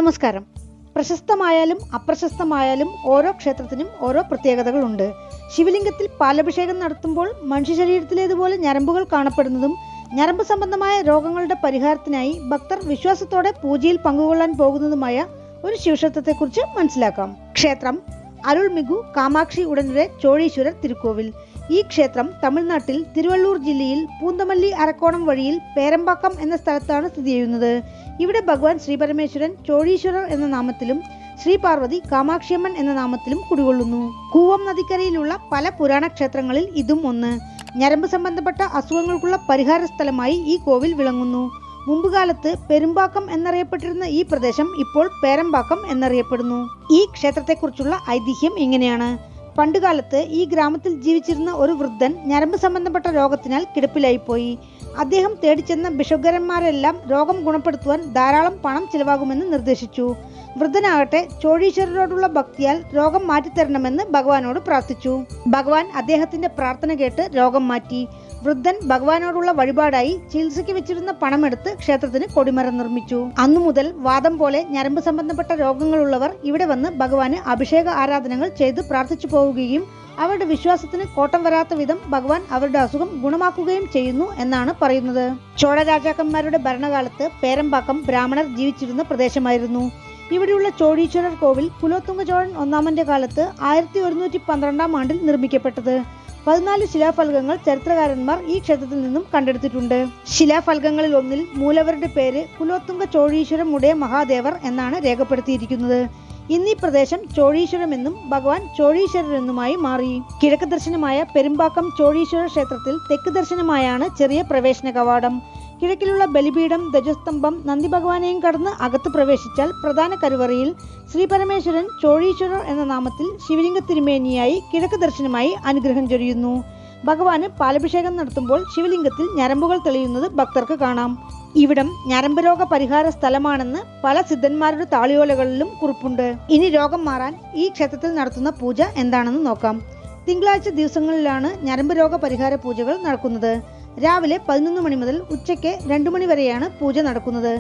നമസ്കാരം. പ്രശസ്തമായാലും അപ്രശസ്തമായാലും ഓരോ ക്ഷേത്രത്തിനും ഓരോ പ്രത്യേകതകളുണ്ട്. ശിവലിംഗത്തിൽ പാലഭിഷേകം നടത്തുമ്പോൾ മനുഷ്യ ശരീരത്തിലേതുപോലെ ഞരമ്പുകൾ കാണപ്പെടുന്നതും ഞരമ്പ് സംബന്ധമായ രോഗങ്ങളുടെ പരിഹാരത്തിനായി ഭക്തർ വിശ്വാസത്തോടെ പൂജയിൽ പങ്കുകൊള്ളാൻ പോകുന്നതുമായ ഒരു ശിവക്ഷേത്രത്തെക്കുറിച്ച് മനസ്സിലാക്കാം. ക്ഷേത്രം അരുൾമിகு കാമാക്ഷി ഉടനുരെ ചോഴീശ്വരർ തിരുക്കോവിൽ. ഈ ക്ഷേത്രം തമിഴ്നാട്ടിൽ തിരുവള്ളൂർ ജില്ലയിൽ പൂന്തമല്ലി അരക്കോണം വഴിയിൽ പേരമ്പാക്കം എന്ന സ്ഥലത്താണ് സ്ഥിതി ചെയ്യുന്നത്. ഇവിടെ ഭഗവാൻ ശ്രീപരമേശ്വരൻ ചോഴീശ്വരർ എന്ന നാമത്തിലും ശ്രീ പാർവതി കാമാക്ഷിയമ്മൻ എന്ന നാമത്തിലും കുടികൊള്ളുന്നു. കൂവം നദിക്കരയിലുള്ള പല പുരാണ ക്ഷേത്രങ്ങളിൽ ഇതും ഒന്ന്. ഞരമ്പ് സംബന്ധപ്പെട്ട അസുഖങ്ങൾക്കുള്ള പരിഹാര സ്ഥലമായി ഈ കോവിൽ വിളങ്ങുന്നു. മുമ്പുകാലത്ത് പെരുമ്പാക്കം എന്നറിയപ്പെട്ടിരുന്ന ഈ പ്രദേശം ഇപ്പോൾ പേരമ്പാക്കം എന്നറിയപ്പെടുന്നു. ഈ ക്ഷേത്രത്തെക്കുറിച്ചുള്ള ഐതിഹ്യം ഇങ്ങനെയാണ്. പണ്ടുകാലത്ത് ഈ ഗ്രാമത്തിൽ ജീവിച്ചിരുന്ന ഒരു വൃദ്ധൻ ഞരമ്പ് സംബന്ധപ്പെട്ട രോഗത്തിനാൽ കിടപ്പിലായിപ്പോയി. അദ്ദേഹം തേടിച്ചെന്ന ഭിഷഗ്വരന്മാരെല്ലാം രോഗം ഗുണപ്പെടുത്തുവാൻ ധാരാളം പണം ചിലവാകുമെന്ന് നിർദ്ദേശിച്ചു. വൃദ്ധനാകട്ടെ ചോഴീശ്വരരോടുള്ള ഭക്തിയാൽ രോഗം മാറ്റിത്തരണമെന്ന് ഭഗവാനോട് പ്രാർത്ഥിച്ചു. ഭഗവാൻ അദ്ദേഹത്തിന്റെ പ്രാർത്ഥന കേട്ട് രോഗം മാറ്റി. വൃദ്ധൻ ഭഗവാനോടുള്ള വഴിപാടായി ചികിത്സയ്ക്ക് വെച്ചിരുന്ന പണമെടുത്ത് ക്ഷേത്രത്തിന് കൊടിമരം നിർമ്മിച്ചു. അന്നു മുതൽ വാദം പോലെ ഞരമ്പ് സംബന്ധപ്പെട്ട രോഗങ്ങളുള്ളവർ ഇവിടെ വന്ന് ഭഗവാന് അഭിഷേക ആരാധനകൾ ചെയ്ത് പ്രാർത്ഥിച്ചു പോവുകയും അവരുടെ വിശ്വാസത്തിന് കോട്ടം വരാത്ത വിധം ഭഗവാൻ അവരുടെ അസുഖം ഗുണമാക്കുകയും ചെയ്യുന്നു എന്നാണ് പറയുന്നത്. ചോഴ രാജാക്കന്മാരുടെ ഭരണകാലത്ത് പേരമ്പാക്കം ബ്രാഹ്മണർ ജീവിച്ചിരുന്ന പ്രദേശമായിരുന്നു. ഇവിടെയുള്ള ചോഴീശ്വരർ കോവിൽ കുലോത്തുംഗ ചോഴൻ ഒന്നാമന്റെ കാലത്ത് 1112 ആണ്ടിൽ നിർമ്മിക്കപ്പെട്ടത്. 14 ശിലാഫലകങ്ങൾ ചരിത്രകാരന്മാർ ഈ ക്ഷേത്രത്തിൽ നിന്നും കണ്ടെടുത്തിട്ടുണ്ട്. ശിലാഫലകങ്ങളിൽ ഒന്നിൽ മൂലവരുടെ പേര് കുലോത്തുംഗ ചോഴീശ്വരം മുടയ മഹാദേവർ എന്നാണ് രേഖപ്പെടുത്തിയിരിക്കുന്നത്. ഇന്നീ പ്രദേശം ചോഴീശ്വരം എന്നും ഭഗവാൻ ചോഴീശ്വരർ എന്നുമായി മാറി. കിഴക്ക് ദർശനമായ പെരുമ്പാക്കം ചോഴീശ്വര ക്ഷേത്രത്തിൽ തെക്ക് ദർശനമായാണ് ചെറിയ പ്രവേശന കവാടം. കിഴക്കിലുള്ള ബലിപീഠം, ധ്വജസ്തംഭം, നന്ദി ഭഗവാനെയും കടന്ന് അകത്ത് പ്രവേശിച്ചാൽ പ്രധാന കരുവറയിൽ ശ്രീ പരമേശ്വരൻ ചോഴീശ്വരർ എന്ന നാമത്തിൽ ശിവലിംഗ തിരുമേനിയായി കിഴക്ക് ദർശനമായി അനുഗ്രഹം ചൊരിയുന്നു. ഭഗവാന് പാലഭിഷേകം നടത്തുമ്പോൾ ശിവലിംഗത്തിൽ ഞരമ്പുകൾ തെളിയുന്നത് ഭക്തർക്ക് കാണാം. ഇവിടം ഞരമ്പ് രോഗ പരിഹാര സ്ഥലമാണെന്ന് പല സിദ്ധന്മാരുടെ താളിയോലകളിലും കുറിപ്പുണ്ട്. ഇനി രോഗം മാറാൻ ഈ ക്ഷേത്രത്തിൽ നടത്തുന്ന പൂജ എന്താണെന്ന് നോക്കാം. തിങ്കളാഴ്ച ദിവസങ്ങളിലാണ് ഞരമ്പ് രോഗ പരിഹാര പൂജകൾ നടക്കുന്നത്. രാവിലെ 11 മണി മുതൽ ഉച്ചയ്ക്ക് 2 മണി വരെയാണ് പൂജ നടക്കുന്നത്.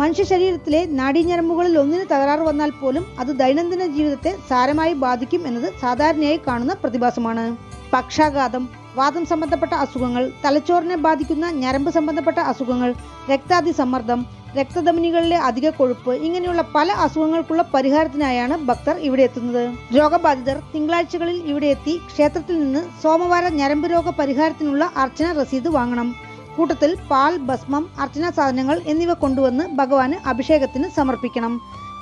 മനുഷ്യ ശരീരത്തിലെ നാഡീഞരമ്പുകളിൽ ഒന്നിന് തകരാറ് വന്നാൽ പോലും അത് ദൈനംദിന ജീവിതത്തെ സാരമായി ബാധിക്കും എന്നത് സാധാരണയായി കാണുന്ന പ്രതിഭാസമാണ്. പക്ഷാഘാതം, വാദം സംബന്ധപ്പെട്ട അസുഖങ്ങൾ, തലച്ചോറിനെ ബാധിക്കുന്ന ഞരമ്പ് സംബന്ധപ്പെട്ട അസുഖങ്ങൾ, രക്താതിസമ്മർദ്ദം, രക്തധമനികളിലെ അധിക കൊഴുപ്പ്, ഇങ്ങനെയുള്ള പല അസുഖങ്ങൾക്കുള്ള പരിഹാരത്തിനായാണ് ഭക്തർ ഇവിടെ എത്തുന്നത്. രോഗബാധിതർ തിങ്കളാഴ്ചകളിൽ ഇവിടെ എത്തി ക്ഷേത്രത്തിൽ നിന്ന് സോമവാര ഞരമ്പ് രോഗ പരിഹാരത്തിനുള്ള അർച്ചന രസീത് വാങ്ങണം. കൂട്ടത്തിൽ പാൽ, ഭസ്മം, അർച്ചനാ സാധനങ്ങൾ എന്നിവ കൊണ്ടുവന്ന് ഭഗവാന് അഭിഷേകത്തിന് സമർപ്പിക്കണം.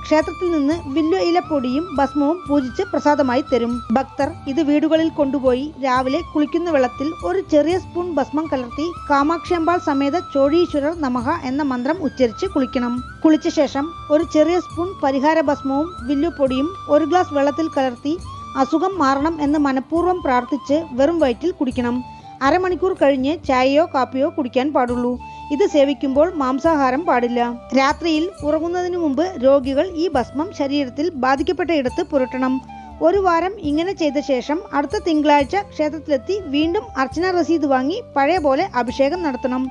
ക്ഷേത്രത്തിൽ നിന്ന് വില്വ ഇലപ്പൊടിയും ഭസ്മവും പൂജിച്ച് പ്രസാദമായി തരും. ഭക്തർ ഇത് വീടുകളിൽ കൊണ്ടുപോയി രാവിലെ കുളിക്കുന്ന വെള്ളത്തിൽ ഒരു ചെറിയ സ്പൂൺ ഭസ്മം കലർത്തി കാമാക്ഷിയമ്പാൾ സമേത ചോഴീശ്വരർ നമഃ എന്ന മന്ത്രം ഉച്ചരിച്ച് കുളിക്കണം. കുളിച്ച ശേഷം ഒരു ചെറിയ സ്പൂൺ പരിഹാര ഭസ്മവും വില്ലുപൊടിയും 1 ഗ്ലാസ് വെള്ളത്തിൽ കലർത്തി അസുഖം മാറണം എന്ന് മനഃപൂർവ്വം പ്രാർത്ഥിച്ച് വെറും വയറ്റിൽ കുടിക്കണം. അരമണിക്കൂർ കഴിഞ്ഞ് ചായയോ കാപ്പിയോ കുടിക്കാൻ പാടുള്ളൂ. ഇത് സേവിക്കുമ്പോൾ മാംസാഹാരം പാടില്ല. രാത്രിയിൽ ഉറങ്ങുന്നതിനു മുമ്പ് രോഗികൾ ഈ ഭസ്മം ശരീരത്തിൽ ബാധിക്കപ്പെട്ട ഇടത്ത് പുരട്ടണം. 1 വാരം ഇങ്ങനെ ചെയ്ത ശേഷം അടുത്ത തിങ്കളാഴ്ച ക്ഷേത്രത്തിലെത്തി വീണ്ടും അർച്ചന രസീത് വാങ്ങി പഴയ പോലെ അഭിഷേകം നടത്തണം.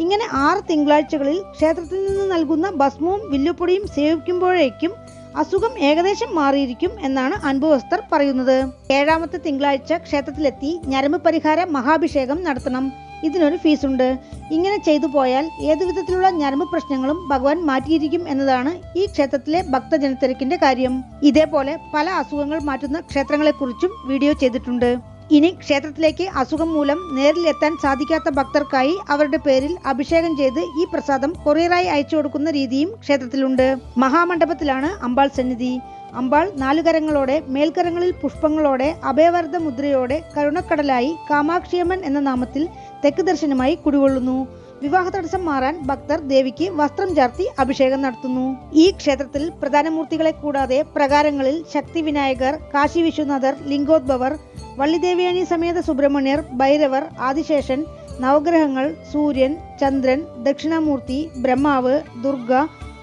ഇങ്ങനെ 6 തിങ്കളാഴ്ചകളിൽ ക്ഷേത്രത്തിൽ നിന്ന് നൽകുന്ന ഭസ്മവും വില്ലുപൊടിയും സേവിക്കുമ്പോഴേക്കും അസുഖം ഏകദേശം മാറിയിരിക്കും എന്നാണ് അനുഭവസ്ഥർ പറയുന്നത്. 7ാമത്തെ തിങ്കളാഴ്ച ക്ഷേത്രത്തിലെത്തി ഞരമ്പ് പരിഹാര മഹാഭിഷേകം നടത്തണം. ഇതിനൊരു ഫീസുണ്ട്. ഇങ്ങനെ ചെയ്തു പോയാൽ ഏതുവിധത്തിലുള്ള ഞരമ്പ് പ്രശ്നങ്ങളും ഭഗവാൻ മാറ്റിയിരിക്കും എന്നതാണ് ഈ ക്ഷേത്രത്തിലെ ഭക്തജനത്തിരക്കിന്റെ കാര്യം. ഇതേപോലെ പല അസുഖങ്ങൾ മാറ്റുന്ന ക്ഷേത്രങ്ങളെക്കുറിച്ചും വീഡിയോ ചെയ്തിട്ടുണ്ട്. ഇനി ക്ഷേത്രത്തിലേക്ക് അസുഖം മൂലം നേരിൽ എത്താൻ സാധിക്കാത്ത ഭക്തർക്കായി അവരുടെ പേരിൽ അഭിഷേകം ചെയ്ത് ഈ പ്രസാദം കൊറിയറായി അയച്ചു കൊടുക്കുന്ന രീതിയും ക്ഷേത്രത്തിലുണ്ട്. മഹാമണ്ഡപത്തിലാണ് അമ്പാൾ സന്നിധി. അമ്പാൾ 4 കരങ്ങളോടെ, മേൽക്കരങ്ങളിൽ പുഷ്പങ്ങളോടെ, അഭയവരദ മുദ്രയോടെ, കരുണക്കടലായി കാമാക്ഷിയമ്മൻ എന്ന നാമത്തിൽ തെക്ക് ദർശനമായി കുടികൊള്ളുന്നു. വിവാഹ തടസ്സം മാറാൻ ഭക്തർ ദേവിക്ക് വസ്ത്രം ചാർത്തി അഭിഷേകം നടത്തുന്നു. ഈ ക്ഷേത്രത്തിൽ പ്രധാന മൂർത്തികളെ കൂടാതെ പ്രകാരങ്ങളിൽ ശക്തി വിനായകർ, കാശി വിശ്വനാഥർ, ലിംഗോദ്ഭവർ, വള്ളിദേവിയാനി സമേത സുബ്രഹ്മണ്യർ, ഭൈരവർ, ആദിശേഷൻ, നവഗ്രഹങ്ങൾ, സൂര്യൻ, ചന്ദ്രൻ, ദക്ഷിണാമൂർത്തി, ബ്രഹ്മാവ്, ദുർഗ,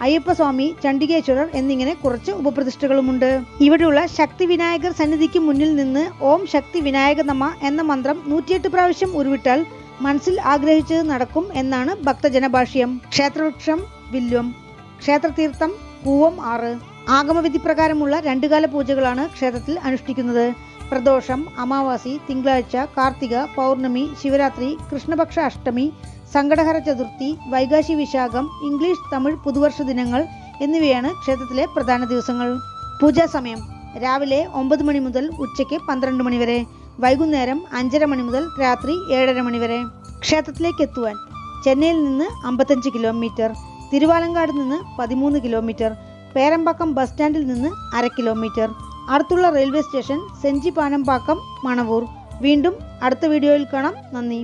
അയ്യപ്പസ്വാമി, ചണ്ഡികേശ്വരർ എന്നിങ്ങനെ കുറച്ച് ഉപപ്രതിഷ്ഠകളുമുണ്ട്. ഇവിടെയുള്ള ശക്തി വിനായകർ സന്നിധിക്ക് മുന്നിൽ നിന്ന് ഓം ശക്തി വിനായക നമ എന്ന മന്ത്രം 108 പ്രാവശ്യം ഉരുവിട്ടാൽ മനസ്സിൽ ആഗ്രഹിച്ചത് നടക്കും എന്നാണ് ഭക്തജനഭാഷ്യം. ക്ഷേത്രവൃക്ഷം വില്വം, ക്ഷേത്രതീർത്ഥം കൂവം 6. ആഗമവിധി പ്രകാരമുള്ള 2 കാല പൂജകളാണ് ക്ഷേത്രത്തിൽ അനുഷ്ഠിക്കുന്നത്. പ്രദോഷം, അമാവാസി, തിങ്കളാഴ്ച, കാർത്തിക, പൗർണമി, ശിവരാത്രി, കൃഷ്ണപക്ഷ അഷ്ടമി, സങ്കടഹര ചതുർത്ഥി, വൈകാശി വിശാഖം, ഇംഗ്ലീഷ് തമിഴ് പുതുവർഷ ദിനങ്ങൾ എന്നിവയാണ് ക്ഷേത്രത്തിലെ പ്രധാന ദിവസങ്ങൾ. പൂജാ സമയം രാവിലെ 9 മണി മുതൽ ഉച്ചയ്ക്ക് 12 മണി വരെ, വൈകുന്നേരം 5:30 മണി മുതൽ രാത്രി 7:30 മണി വരെ. ക്ഷേത്രത്തിലേക്ക് എത്തുവാൻ ചെന്നൈയിൽ നിന്ന് 55 കിലോമീറ്റർ, തിരുവാലങ്കാട് നിന്ന് 13 കിലോമീറ്റർ, പേരമ്പാക്കം ബസ് സ്റ്റാൻഡിൽ നിന്ന് 1/2 കിലോമീറ്റർ. അടുത്തുള്ള റെയിൽവേ സ്റ്റേഷൻ സെഞ്ചി പാനമ്പാക്കം, മണവൂർ. വീണ്ടും അടുത്ത വീഡിയോയിൽ കാണാം. നന്ദി.